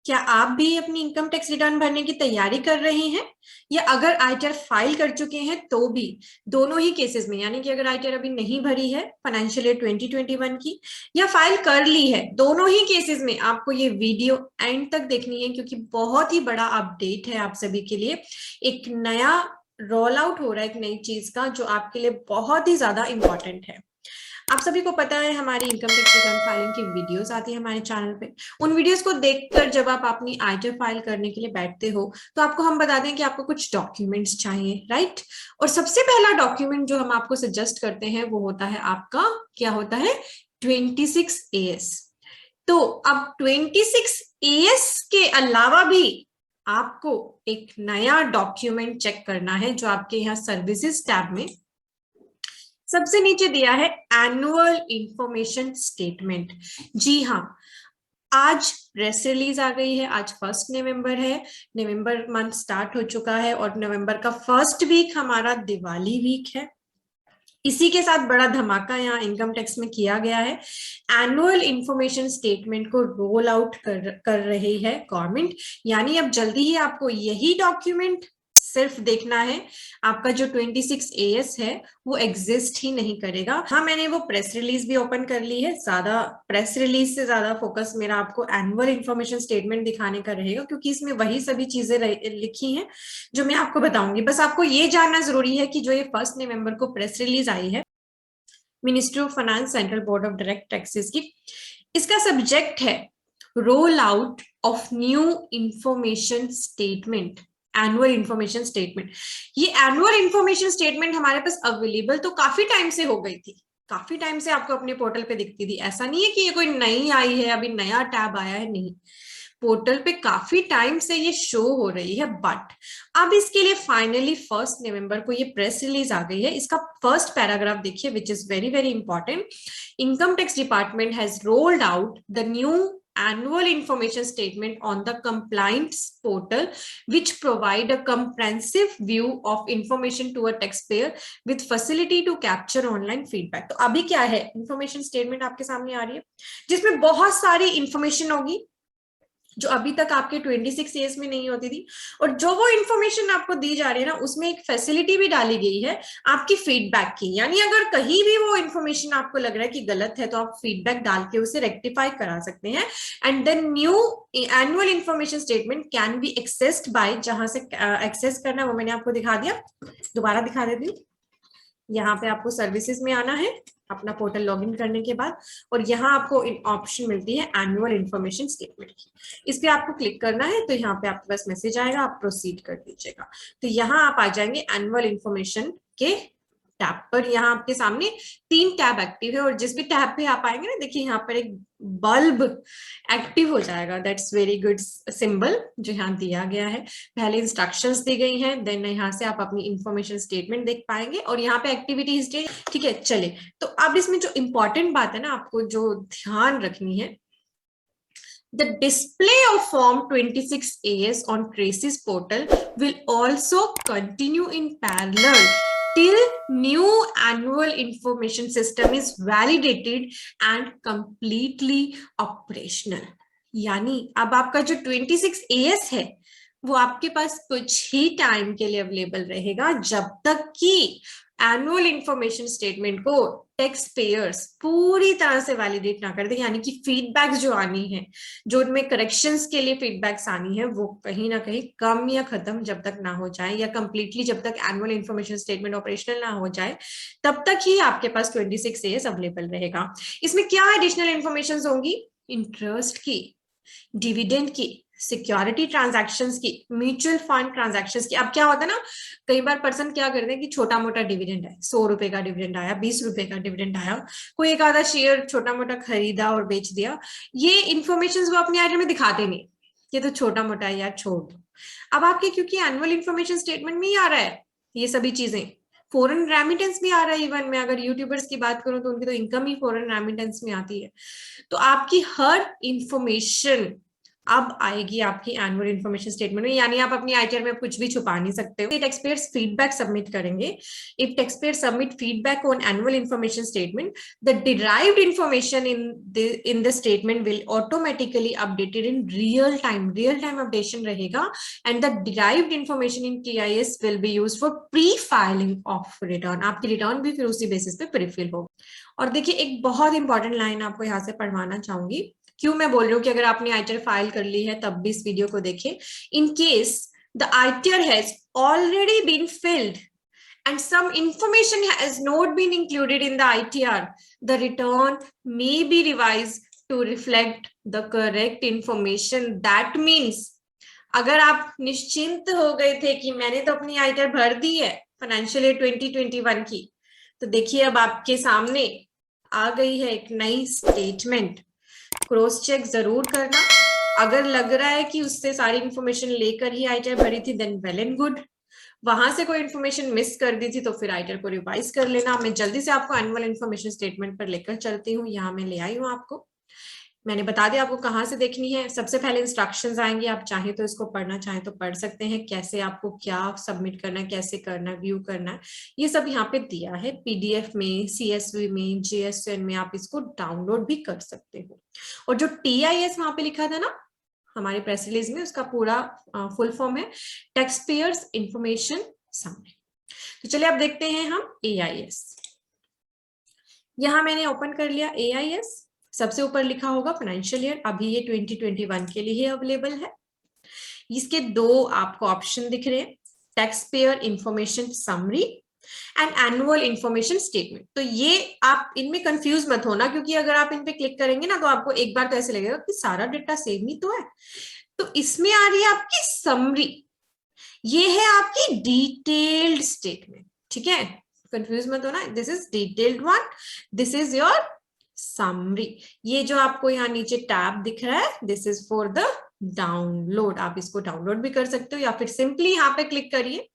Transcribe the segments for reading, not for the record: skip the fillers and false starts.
क्या आप भी अपनी इनकम टैक्स रिटर्न भरने की तैयारी कर रहे हैं, या अगर आईटीआर फाइल कर चुके हैं तो भी? दोनों ही केसेस में, यानी कि अगर आईटीआर अभी नहीं भरी है फाइनेंशियल ईयर 2021 की, या फाइल कर ली है, दोनों ही केसेस में आपको ये वीडियो एंड तक देखनी है, क्योंकि बहुत ही बड़ा अपडेट है आप सभी के लिए। एक नया रोल आउट हो रहा है एक नई चीज का, जो आपके लिए बहुत ही ज्यादा इंपॉर्टेंट है। आप सभी को पता है हमारी इनकम टैक्स रिटर्न फाइलिंग की वीडियोस आती है हमारे चैनल पे। उन वीडियोस को देखकर जब आप अपनी आईटीआर फाइल करने के लिए बैठते हो, तो आपको हम बता दें कि आपको कुछ डॉक्यूमेंट्स चाहिए, राइट? और सबसे पहला डॉक्यूमेंट जो हम आपको सजेस्ट करते हैं वो होता है आपका, क्या होता है, 26AS। तो अब 26AS के अलावा भी आपको एक नया डॉक्यूमेंट चेक करना है, जो आपके यहाँ सर्विसेज टैब में सबसे नीचे दिया है, एनुअल इंफॉर्मेशन स्टेटमेंट। जी हाँ, आज प्रेस रिलीज आ गई है। आज 1 नवंबर है, नवंबर मंथ स्टार्ट हो चुका है और नवंबर का फर्स्ट वीक हमारा दिवाली वीक है। इसी के साथ बड़ा धमाका यहाँ इनकम टैक्स में किया गया है। एनुअल इंफॉर्मेशन स्टेटमेंट को रोल आउट कर रही है गवर्नमेंट, यानी अब जल्दी ही आपको यही डॉक्यूमेंट सिर्फ देखना है। आपका जो 26AS है वो एग्जिस्ट ही नहीं करेगा। हाँ, मैंने वो प्रेस रिलीज भी ओपन कर ली है। ज्यादा प्रेस रिलीज से ज्यादा फोकस मेरा आपको एनुअल इंफॉर्मेशन स्टेटमेंट दिखाने का रहेगा, क्योंकि इसमें वही सभी चीजें लिखी हैं जो मैं आपको बताऊंगी। बस आपको ये जानना जरूरी है कि जो ये 1 नवंबर को प्रेस रिलीज आई है ministry of finance central board of direct taxes की, इसका सब्जेक्ट है roll out of new information statement, annual information statement. ये एनुअल इंफॉर्मेशन स्टेटमेंट हमारे पास अवेलेबल तो काफी टाइम से हो गई थी, काफी टाइम से आपको अपने पोर्टल पे दिखती थी। ऐसा नहीं है कि ये कोई नई आई है, अभी नया टैब आया है, नहीं, पोर्टल पे काफी टाइम से ये शो हो रही है। बट अब इसके लिए फाइनली 1 नवंबर को ये प्रेस रिलीज आ गई है। इसका फर्स्ट पैराग्राफ देखिए, which is very very important. Income tax department has rolled out the new annual information statement on the compliance portal, which provide a comprehensive view of information to a taxpayer with facility to capture online feedback। तो अभी क्या है, information statement आपके सामने आ रही है, जिसमें बहुत सारी इंफॉर्मेशन होगी जो अभी तक आपके 26AS में नहीं होती थी। और जो वो इंफॉर्मेशन आपको दी जा रही है ना, उसमें एक फैसिलिटी भी डाली गई है आपकी फीडबैक की। यानी अगर कहीं भी वो इंफॉर्मेशन आपको लग रहा है कि गलत है, तो आप फीडबैक डाल के उसे रेक्टिफाई करा सकते हैं। And then new annual information statement can be accessed by, जहां से एक्सेस करना वो मैंने आपको दिखा दिया, दोबारा दिखा देती हूँ। यहाँ पे आपको सर्विसेज में आना है अपना पोर्टल लॉगिन करने के बाद, और यहाँ आपको ऑप्शन मिलती है एनुअल इंफॉर्मेशन स्टेटमेंट की। इस पे आपको क्लिक करना है, तो यहाँ पे आपके पास मैसेज आएगा, आप प्रोसीड कर दीजिएगा। तो यहाँ आप आ जाएंगे एनुअल इंफॉर्मेशन के टैब पर। यहाँ आपके सामने 3 टैब एक्टिव है, और जिस भी टैब पे आप आएंगे ना, देखिए यहाँ पर एक बल्ब एक्टिव हो जाएगा। दैट्स वेरी गुड सिंबल जो यहाँ दिया गया है। पहले इंस्ट्रक्शंस दी गई हैं, देन यहाँ से आप अपनी इंफॉर्मेशन स्टेटमेंट देख पाएंगे, और यहाँ पे एक्टिविटी हिस्ट्री। ठीक है, चले। तो अब इसमें जो इंपॉर्टेंट बात है ना, आपको जो ध्यान रखनी है, the display of form 26AS on Tracy's portal will also continue in parallel till new annual information system is validated and completely operational। यानी अब आपका जो 26AS है वो आपके पास कुछ ही टाइम के लिए अवेलेबल रहेगा, जब तक कि एनुअल इंफॉर्मेशन स्टेटमेंट को टैक्स पेयर्स पूरी तरह से वैलिडेट ना कर दे। यानी कि फीडबैक्स जो आनी है, जो उनमें करेक्शंस के लिए फीडबैक्स आनी है, वो कहीं ना कहीं कम या खत्म जब तक ना हो जाए, या कंप्लीटली जब तक एनुअल इंफॉर्मेशन स्टेटमेंट ऑपरेशनल ना हो जाए, तब तक ही आपके पास 26AS अवेलेबल रहेगा। इसमें क्या एडिशनल इंफॉर्मेशन होंगी? इंटरेस्ट की, डिविडेंड की, सिक्योरिटी ट्रांजैक्शंस की, म्यूचुअल फंड ट्रांजैक्शंस की। अब क्या होता है ना, कई बार पर्सन क्या करते हैं कि छोटा मोटा डिविडेंड है, 100 रुपए का डिविडेंड आया, 20 रुपए का डिविडेंड आया, कोई एक आधा शेयर छोटा मोटा खरीदा और बेच दिया, ये इंफॉर्मेशन वो अपने आइटम में दिखाते नहीं, ये तो छोटा मोटा है यार, छोड़ दो। अब आपके क्योंकि एनुअल इंफॉर्मेशन स्टेटमेंट में ही आ रहा है ये सभी चीजें, फॉरेन रेमिटेंस भी आ रहा है। इवन मैं अगर यूट्यूबर्स की बात करूं तो उनकी तो इनकम ही फॉरेन रेमिटेंस में आती है। तो आपकी हर इंफॉर्मेशन अब आएगी आपकी एनुअल इन्फॉर्मेशन स्टेटमेंट में, यानी आप अपनी आईटीआर में कुछ भी छुपा नहीं सकते हो। टैक्स पेयर्स फीडबैक सबमिट करेंगे। If tax payer submit feedback on annual information statement, the derived information in the statement will automatically updated in real time updation रहेगा, and the derived information in TIS will be used for pre filing of return. आपकी return भी फिर उसी basis पे pre fill होगी। और देखिए एक बहुत इंपॉर्टेंट लाइन आपको यहाँ से पढ़वाना चाहूंगी। क्यों मैं बोल रही हूँ कि अगर आपने आईटीआर फाइल कर ली है तब भी इस वीडियो को देखें। In case the ITR has already been filed and some information has not been included in the ITR, the return may be revised to reflect the correct information. That means अगर आप निश्चिंत हो गए थे कि मैंने तो अपनी आईटीआर भर दी है फाइनेंशियल ईयर 2021 की, तो देखिए अब आपके सामने आ गई है एक नई स्टेटमेंट। क्रॉस चेक जरूर करना। अगर लग रहा है कि उससे सारी इंफॉर्मेशन लेकर ही आईटीआर भरी थी, देन वेल एंड गुड। वहां से कोई इन्फॉर्मेशन मिस कर दी थी तो फिर आईटीआर को रिवाइज कर लेना। मैं जल्दी से आपको एनुअल इन्फॉर्मेशन स्टेटमेंट पर लेकर चलती हूँ। यहाँ मैं ले आई हूँ आपको। मैंने बता दिया आपको कहाँ से देखनी है। सबसे पहले इंस्ट्रक्शंस आएंगे, आप चाहे तो इसको पढ़ना चाहे तो पढ़ सकते हैं। कैसे आपको क्या सबमिट करना है, कैसे करना है, व्यू करना है, ये सब यहाँ पे दिया है पीडीएफ में, सीएसवी में, जेएसएन में। आप इसको डाउनलोड भी कर सकते हो। और जो टीआईएस वहां पे लिखा था ना हमारे प्रेस रिलीज में, उसका पूरा फुल फॉर्म है टैक्स पेयर्स इंफॉर्मेशन समरी। तो चलिए अब देखते हैं हम एआईएस। यहां मैंने ओपन कर लिया एआईएस। सबसे ऊपर लिखा होगा फाइनेंशियल ईयर, अभी ये 2021 के लिए अवेलेबल है। इसके दो आपको ऑप्शन दिख रहे हैं, tax payer information summary and annual information statement. तो ये आप इनमें कंफ्यूज मत होना, क्योंकि अगर आप इन पे क्लिक करेंगे ना तो आपको एक बार तो ऐसे लगेगा कि सारा डेटा सेम ही तो है। तो इसमें आ रही है आपकी समरी, ये है आपकी डिटेल्ड स्टेटमेंट। ठीक है, कंफ्यूज मत होना। This is detailed one, this is your summary. ये जो आपको यहाँ नीचे टैब दिख रहा है, this is for the download. आप इसको डाउनलोड भी कर सकते हो या फिर सिंपली यहाँ पे क्लिक करिए।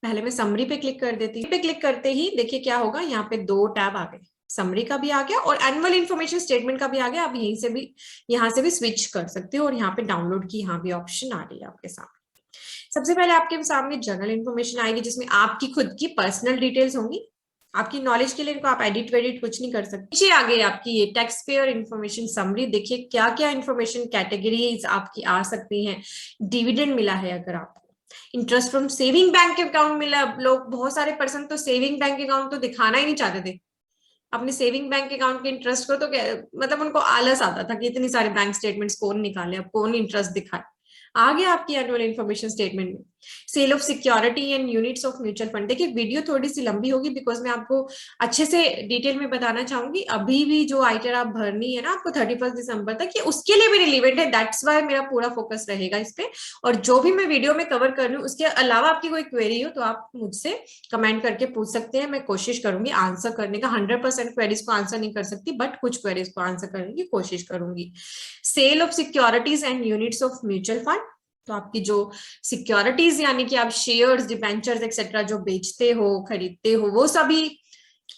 पहले मैं समरी पे क्लिक कर देती हूँ। पे क्लिक करते ही देखिए क्या होगा, यहाँ पे दो टैब आ गए, समरी का भी आ गया और एनुअल इन्फॉर्मेशन स्टेटमेंट का भी आ गया। आप यहीं से भी, यहाँ से भी स्विच कर सकते हो और यहाँ पे डाउनलोड की यहाँ भी ऑप्शन आ रही है आपके सामने। सबसे पहले आपके सामने जनरल इन्फॉर्मेशन आएगी, जिसमें आपकी खुद की पर्सनल डिटेल्स होंगी। आपकी नॉलेज के लिए इनको आप एडिट वेडिट कुछ नहीं कर सकते। नीचे आ गई आपकी ये टैक्स पेयर इन्फॉर्मेशन समरी। देखिए क्या क्या इन्फॉर्मेशन कैटेगरीज आपकी आ सकती हैं। डिविडेंड मिला है अगर आपको, interest from saving bank account मिला। लोग बहुत सारे पर्सन तो सेविंग बैंक अकाउंट तो दिखाना ही नहीं चाहते थे अपने सेविंग बैंक अकाउंट के इंटरेस्ट को। तो मतलब उनको आलस आता था कि इतनी सारे बैंक स्टेटमेंट्स कौन निकाले, अब कौन इंटरेस्ट दिखाए। आ गया आपकी एनुअल इन्फॉर्मेशन स्टेटमेंट में sale of security and units of mutual fund. देखिए वीडियो थोड़ी सी लंबी होगी बिकॉज मैं आपको अच्छे से डिटेल में बताना चाहूंगी। अभी भी जो आईटीआर आप भरनी है ना आपको 31 दिसंबर तक, ये उसके लिए भी रिलेवेंट है। दैट्स वाई मेरा पूरा फोकस रहेगा इस पे। और जो भी मैं वीडियो में कवर कर रही हूँ उसके अलावा आपकी कोई क्वेरी हो तो आप मुझसे कमेंट करके पूछ सकते हैं। मैं कोशिश करूंगी आंसर करने का। 100% क्वेरीज को आंसर नहीं कर सकती, बट कुछ क्वेरीज को आंसर करने की कोशिश करूंगी। Sale of securities and units of mutual fund, तो आपकी जो सिक्योरिटीज यानी कि आप शेयर्स, डिबेंचर्स एक्सेट्रा जो बेचते हो, खरीदते हो, वो सभी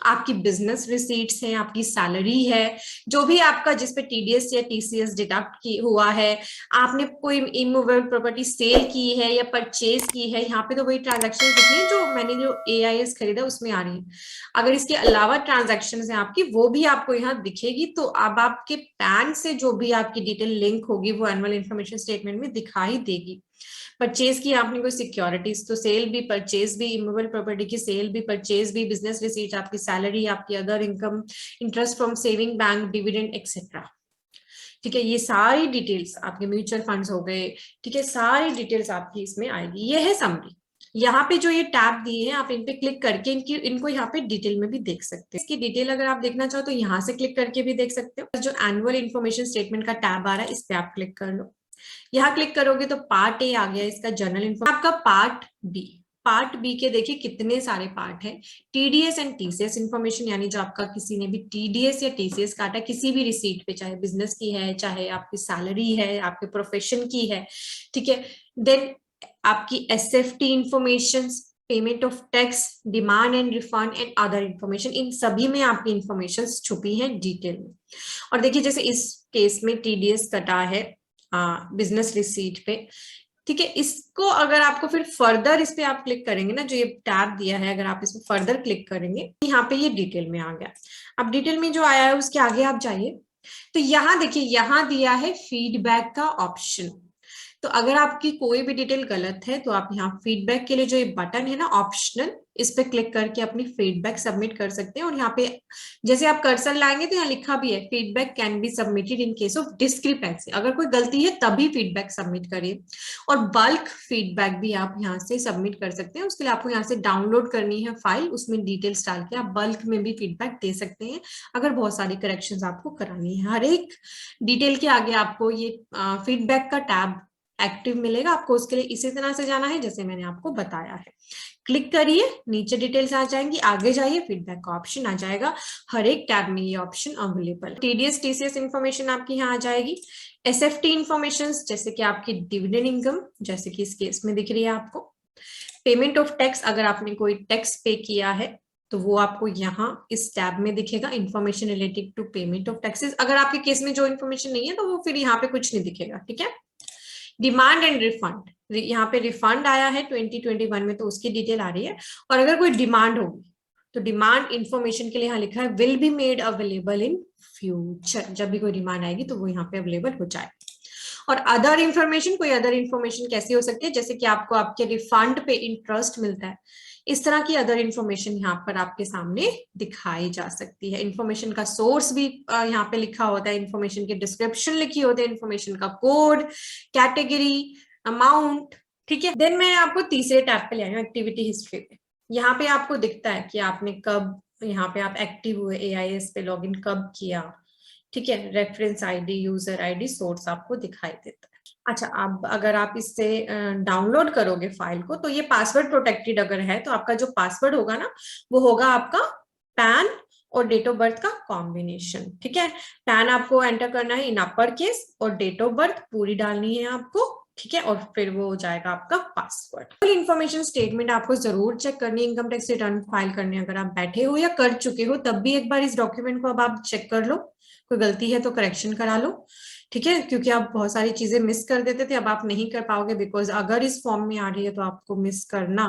आपकी बिजनेस रिसीट्स हैं, आपकी सैलरी है, जो भी आपका जिस पे टीडीएस या टीसीएस डिडक्ट की हुआ है, आपने कोई इमूवेबल प्रॉपर्टी सेल की है या परचेज की है, यहाँ पे तो वही ट्रांजैक्शन दिखनी है जो मैंने जो एआईएस खरीदा उसमें आ रही है। अगर इसके अलावा ट्रांजैक्शन है आपकी, वो भी आपको यहाँ दिखेगी। तो अब आपके पैन से जो भी आपकी डिटेल लिंक होगी वो एनुअल इन्फॉर्मेशन स्टेटमेंट में दिखाई देगी। परचेज की आपने कोई सिक्योरिटीज, तो सेल भी, परचेज भी, इमूवेबल प्रॉपर्टी की सेल भी, परचेज भी, बिजनेस रिसीट, आपकी सैलरी, आपकी other income, interest from saving bank, dividend etcetera. ठीक है, ये सारी डिटेल्स आपके म्यूचुअल फंड्स हो गए। ठीक है, सारी डिटेल्स आपकी इसमें आएगी। ये है समरी। यहाँ पे जो ये टैब दिए हैं आप इन पे क्लिक करके इनको यहाँ पे डिटेल में भी देख सकते हैं। इसकी डिटेल अगर आप देखना चाहो तो यहाँ से क्लिक करके भी देख सकते हो। जो एनुअल इन्फॉर्मेशन स्टेटमेंट का टैब आ रहा है इस पे आप क्लिक कर लो। यहाँ क्लिक करोगे तो पार्ट ए आ गया इसका जनरल इन्फॉर्मेशन। आपका पार्ट बी के देखिए कितने सारे पार्ट है। टीडीएस एंड टीसीएस इन्फॉर्मेशन, यानी जो आपका किसी ने भी टीडीएस या टीसीएस काटा किसी भी रिसीट पे, चाहे बिजनेस की है, चाहे आपकी सैलरी है, आपके प्रोफेशन की है। ठीक है, देन आपकी SFT information, payment of tax, demand and refund and other information, इन सभी में आपकी इंफॉर्मेशन छुपी है डिटेल में। और देखिए जैसे इस केस में टीडीएस कटा है बिजनेस रिसीट पे, ठीक है। इसको अगर आपको फिर फर्दर इस पे आप क्लिक करेंगे ना, जो ये टैब दिया है, अगर आप इसमें फर्दर क्लिक करेंगे, यहाँ पे ये डिटेल में आ गया। अब डिटेल में जो आया है उसके आगे आप जाइए, तो यहाँ देखिए, यहाँ दिया है फीडबैक का ऑप्शन। तो अगर आपकी कोई भी डिटेल गलत है तो आप यहाँ फीडबैक के लिए जो ये बटन है ना ऑप्शनल, इस पे क्लिक करके अपनी फीडबैक सबमिट कर सकते हैं। और यहाँ पे जैसे आप कर्सर लाएंगे तो यहाँ लिखा भी है feedback can be submitted in case of discrepancy, अगर कोई गलती है तभी फीडबैक सबमिट करिए। और बल्क फीडबैक भी आप यहाँ से सबमिट कर सकते हैं। उसके लिए आपको यहाँ से डाउनलोड करनी है फाइल, उसमें डिटेल्स डाल के आप बल्क में भी फीडबैक दे सकते हैं, अगर बहुत सारी करेक्शंस आपको करानी है। हर एक डिटेल के आगे आपको ये फीडबैक का टैब एक्टिव मिलेगा। आपको उसके लिए इसी तरह से जाना है जैसे मैंने आपको बताया है। क्लिक करिए, नीचे डिटेल्स आ जाएंगी, आगे जाइए, फीडबैक का ऑप्शन आ जाएगा। हर एक टैब में ये option available. TDS TCS information आपकी यहाँ आ जाएगी। एसएफटी इन्फॉर्मेशन जैसे कि आपकी डिविडेंड इनकम, जैसे कि इस केस में दिख रही है आपको। पेमेंट ऑफ टैक्स, अगर आपने कोई टैक्स पे किया है तो वो आपको यहाँ इस टैब में दिखेगा, information related to payment of taxes. अगर आपके केस में जो इन्फॉर्मेशन नहीं है तो वो फिर यहाँ पे कुछ नहीं दिखेगा, ठीक है। डिमांड एंड रिफंड, यहाँ पे रिफंड आया है 2021 में तो उसकी डिटेल आ रही है। और अगर कोई डिमांड होगी तो डिमांड इंफॉर्मेशन के लिए यहाँ लिखा है will be made available in future, जब भी कोई डिमांड आएगी तो वो यहाँ पे अवेलेबल हो जाए। और अदर इंफॉर्मेशन, कोई अदर इंफॉर्मेशन कैसी हो सकती है, जैसे कि आपको आपके रिफंड पे इंटरेस्ट मिलता है, इस तरह की अदर इंफॉर्मेशन यहाँ पर आपके सामने दिखाई जा सकती है। इंफॉर्मेशन का सोर्स भी यहाँ पे लिखा होता है, इंफॉर्मेशन की डिस्क्रिप्शन लिखी होती है, इंफॉर्मेशन का कोड, कैटेगरी, अमाउंट, ठीक है। देन मैं आपको तीसरे टैब पे ले आई हूँ, एक्टिविटी हिस्ट्री पे। यहाँ पे आपको दिखता है कि आपने कब, यहाँ पे आप एक्टिव हुए, AIS पे लॉगिन कब किया, ठीक है। Reference ID, user ID, source आपको दिखाई देता है। अच्छा, अब अगर आप इससे डाउनलोड करोगे फाइल को तो ये पासवर्ड प्रोटेक्टेड अगर है तो आपका जो पासवर्ड होगा ना वो होगा आपका पैन और डेट ऑफ बर्थ का कॉम्बिनेशन, ठीक है। पैन आपको एंटर करना है इन अपर केस और डेट ऑफ बर्थ पूरी डालनी है आपको, ठीक है। और फिर वो हो जाएगा आपका पासवर्ड। इन्फॉर्मेशन स्टेटमेंट आपको जरूर चेक करनी है इनकम टैक्स रिटर्न फाइल करने, अगर आप बैठे हो या कर चुके हो तब भी एक बार इस डॉक्यूमेंट को अब आप चेक कर लो, कोई गलती है तो करेक्शन करा लो, ठीक है। क्योंकि आप बहुत सारी चीजें मिस कर देते थे, अब आप नहीं कर पाओगे, बिकॉज अगर इस फॉर्म में आ रही है तो आपको मिस करना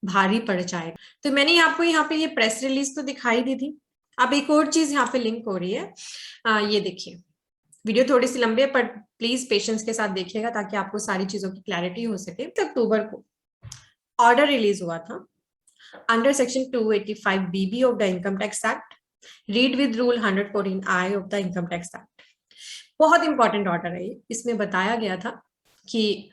भारी पड़ जाएगा। तो मैंने आपको यहाँ पे ये प्रेस रिलीज तो दिखाई दी थी। अब एक और चीज यहाँ पे लिंक हो रही है, ये देखिए, वीडियो थोड़ी सी लंबी है पर प्लीज पेशेंस के साथ देखिएगा ताकि आपको सारी चीजों की क्लैरिटी हो सके। अक्टूबर को ऑर्डर रिलीज हुआ था under section 285 BB of the income tax act, read with rule 114I of the income tax act. बहुत इंपॉर्टेंट ऑर्डर है ये। इसमें बताया गया था कि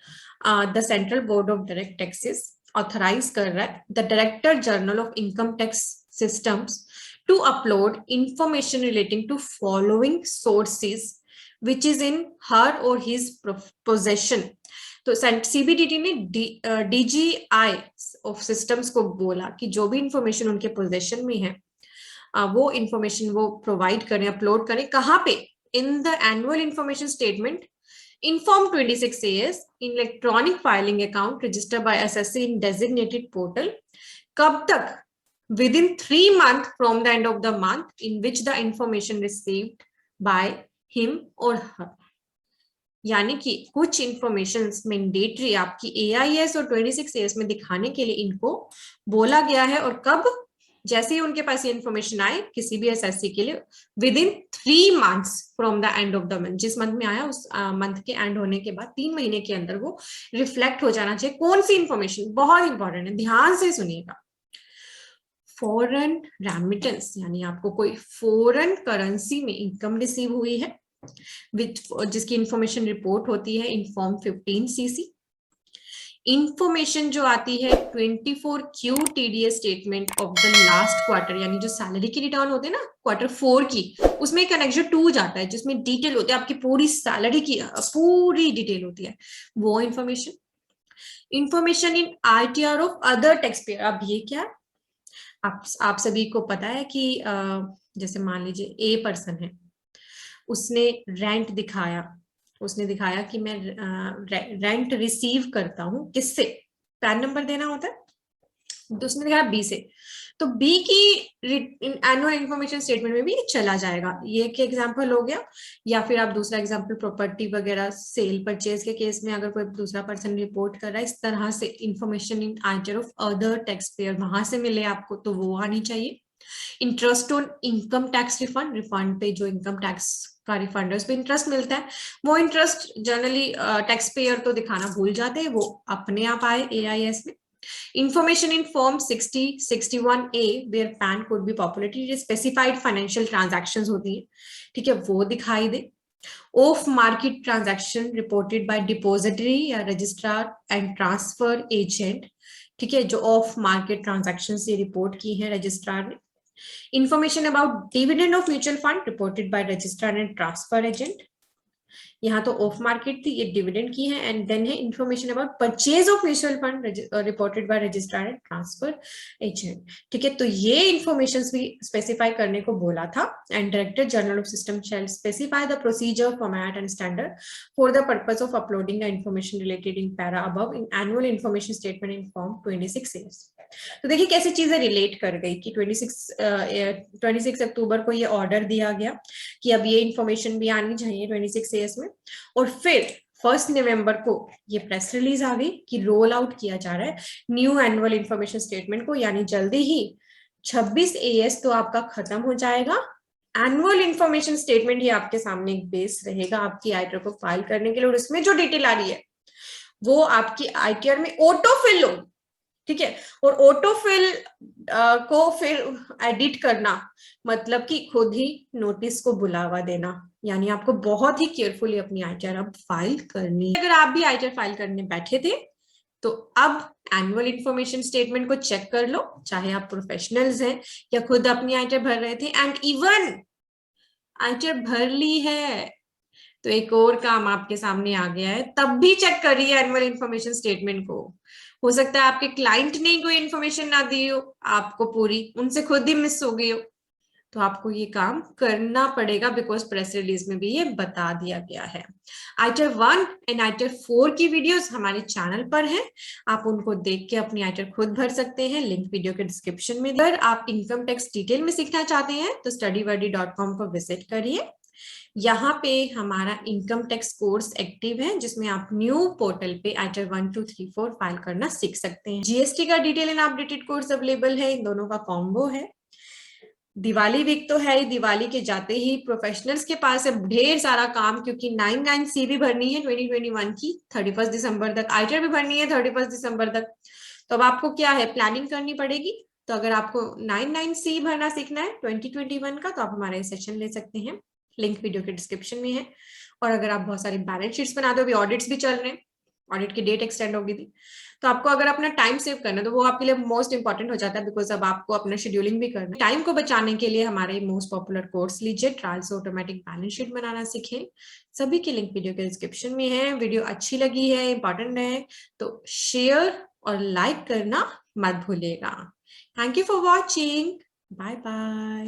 the central board of direct taxes authorise कर रहा है the director general of income tax systems to upload information relating to following sources which is in her और हिज पोजेशन। तो CBDT ने DGI ऑफ सिस्टम्स को बोला कि जो भी इंफॉर्मेशन उनके पोजेशन में है वो इंफॉर्मेशन वो प्रोवाइड करें, अपलोड करें। कहाँ पे? In the annual information statement in Form 26AS in electronic filing account registered by SSC in designated portal. कब तक? Within 3 months from the end of the month in which the information received by him or her. यानी कि कुछ information mandatory आपकी AIS और 26AS में दिखाने के लिए इनको बोला गया है। और कब? जैसे ही उनके पास ये इन्फॉर्मेशन आए किसी भी SSC के लिए, with in 3 months from the end of the month, जिस मंथ में आया उस मंथ के एंड होने के बाद 3 महीने के अंदर वो रिफ्लेक्ट हो जाना चाहिए। कौन सी इंफॉर्मेशन? बहुत इंपॉर्टेंट है, ध्यान से सुनिएगा। फॉरेन रेमिटेंस, यानी आपको कोई फॉरेन करेंसी में इनकम रिसीव हुई है जिसकी इंफॉर्मेशन रिपोर्ट होती है इन फॉर्म 15CC। इंफॉर्मेशन जो आती है 24Q TDS statement of the last quarter, यानी जो सैलरी की रिटर्न होते हैं ना Q4 की, उसमें एक एनेक्सर 2 जाता है जिसमें डिटेल होती है, आपकी पूरी सैलरी की पूरी डिटेल होती है वो information. Information in ITR of other tax pair. अब ये क्या, आप सभी को पता है कि जैसे मान लीजिए A पर्सन है, उसने रेंट दिखाया, उसने दिखाया कि मैं रेंट रिसीव करता हूं, किससे? पैन नंबर देना होता है, दूसरे दिखा बी से, तो बी की एनुअल इंफॉर्मेशन स्टेटमेंट में भी ये चला जाएगा। ये एक एग्जांपल हो गया। या फिर आप दूसरा एग्जांपल प्रॉपर्टी वगैरह सेल परचेज के केस में अगर कोई दूसरा पर्सन रिपोर्ट कर रहा है, इस तरह से information in ITR of other tax payer वहां से मिले आपको, तो वो आनी चाहिए। Interest on income tax refund, refund पे जो इनकम टैक्स का रिफंड है उस पर इंटरेस्ट मिलता है, वो इंटरेस्ट जनरली टैक्स पेयर तो दिखाना भूल जाते हैं, वो अपने आप आए एआईएस में। Information in Form 60, 61A, where PAN could be populated, specified financial transactions होती है, ठीक है, वो दिखाई दे। Off market transaction reported by depository या registrar and transfer agent, ठीक है, जो ऑफ मार्केट ट्रांजैक्शन से रिपोर्ट की है रजिस्ट्रार ने। Information about dividend of mutual fund reported by registrar and transfer agent, यहाँ तो ऑफ मार्केट थी, ये डिविडेंड की है। एंड देन है information about purchase of mutual fund reported by registrar and transfer agent, ठीक है, तो ये इंफॉर्मेशन भी स्पेसिफाई करने को बोला था। And director general of system shall specify the procedure, format and standard for the purpose of uploading the information related in para above in annual information statement in form 26A। तो देखिए कैसे चीजें relate कर गई कि 26 अक्टूबर को ये order दिया गया कि अब ये इंफॉर्मेशन भी आनी चाहिए 26A में, और फिर 1 नवंबर को ये प्रेस रिलीज आ गई कि रोल आउट किया जा रहा है न्यू एनुअल इंफॉर्मेशन स्टेटमेंट को, यानी जल्दी ही 26AS तो आपका खत्म हो जाएगा। एनुअल इंफॉर्मेशन स्टेटमेंट ही आपके सामने एक बेस रहेगा आपकी आईटीआर को फाइल करने के लिए, और उसमें जो डिटेल आ रही है वो आपकी आईटीआर में ऑटो फिल होगी, ठीक है। और ऑटोफिल को फिर एडिट करना मतलब कि खुद ही नोटिस को बुलावा देना, यानी आपको बहुत ही केयरफुली अपनी आईटीआर अब फाइल करनी है। अगर आप भी आईटीआर फाइल करने बैठे थे तो अब एनुअल इंफॉर्मेशन स्टेटमेंट को चेक कर लो, चाहे आप प्रोफेशनल्स हैं या खुद अपनी आईटीआर भर रहे थे, एंड इवन आईटीआर भर ली है तो एक और काम आपके सामने आ गया है, तब भी चेक करिए एनुअल इंफॉर्मेशन स्टेटमेंट को। हो सकता है आपके क्लाइंट ने कोई इंफॉर्मेशन ना दी हो आपको पूरी, उनसे खुद ही मिस हो गई हो, तो आपको ये काम करना पड़ेगा बिकॉज प्रेस रिलीज में भी ये बता दिया गया है। आईटीआर 1 एंड आईटीआर 4 की वीडियोस हमारे चैनल पर हैं, आप उनको देख के अपनी आईटीआर खुद भर सकते हैं, लिंक वीडियो के डिस्क्रिप्शन में। अगर आप इनकम टैक्स डिटेल में सीखना चाहते हैं तो studywordy.com को विजिट करिए। यहाँ पे हमारा इनकम टैक्स कोर्स एक्टिव है जिसमें आप न्यू पोर्टल पे आईटीआर 1, 2, 3, 4 फाइल करना सीख सकते हैं। जीएसटी का detail and updated course available है, इन दोनों का कॉम्बो है। दिवाली वीक तो है ही, दिवाली के जाते ही प्रोफेशनल्स के पास है ढेर सारा काम, क्योंकि 99C भी भरनी है 2021 की 31 दिसंबर तक, आईटीआर भी भरनी है 31 दिसंबर तक। तो अब आपको क्या है, प्लानिंग करनी पड़ेगी। तो अगर आपको 99C भरना सीखना है 2021 का, तो आप हमारा सेशन ले सकते हैं, लिंक वीडियो के डिस्क्रिप्शन में है। और अगर आप बहुत सारी बैलेंस शीट्स बनाते हो, अभी ऑडिट्स भी चल रहे हैं, ऑडिट की डेट एक्सटेंड होगी थी, तो आपको अगर अपना टाइम सेव करना है तो वो आपके लिए मोस्ट इंपॉर्टेंट हो जाता है, बिकॉज अब आपको अपना शेड्यूलिंग भी करना है। टाइम को बचाने के लिए हमारे मोस्ट पॉपुलर कोर्स लीजिए, ट्रायल से ऑटोमेटिक बैलेंस शीट बनाना सीखें। सभी की लिंक वीडियो के डिस्क्रिप्शन में है। वीडियो अच्छी लगी है, इंपॉर्टेंट है, तो शेयर और लाइक करना मत भूलिएगा। Thank you for watching, bye bye.